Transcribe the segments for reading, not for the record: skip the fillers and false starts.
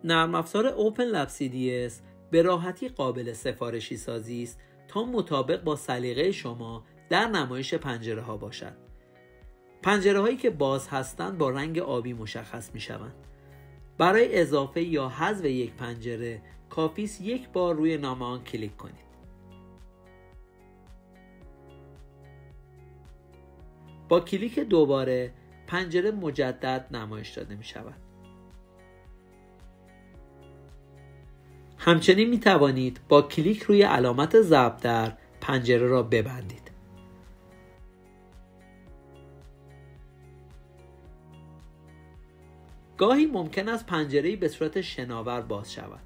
نرم افزار اوپن لب CDS به راحتی قابل سفارشی سازی است تا مطابق با سلیقه شما در نمایش پنجره ها باشد. پنجره هایی که باز هستند با رنگ آبی مشخص می شوند. برای اضافه یا حذف یک پنجره کافی است یک بار روی نام آن کلیک کنید. با کلیک دوباره پنجره مجدد نمایش داده می شود. همچنین می توانید با کلیک روی علامت ضرب در پنجره را ببندید. گاهی ممکن است پنجره‌ای به صورت شناور باز شود.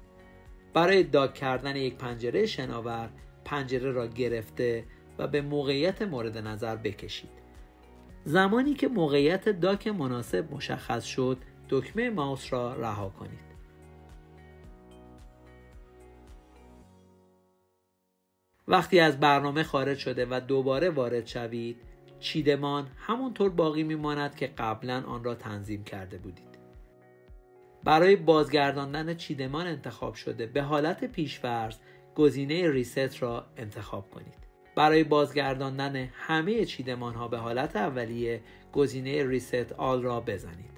برای داگ کردن یک پنجره شناور، پنجره را گرفته و به موقعیت مورد نظر بکشید. زمانی که موقعیت داک مناسب مشخص شد، دکمه ماوس را رها کنید. وقتی از برنامه خارج شده و دوباره وارد شوید، چیدمان همونطور باقی میماند که قبلا آن را تنظیم کرده بودید. برای بازگرداندن چیدمان انتخاب شده به حالت پیش‌فرض، گزینه ریست را انتخاب کنید. برای بازگرداندن همه چیدمان ها به حالت اولیه، گزینه ریست آل را بزنید.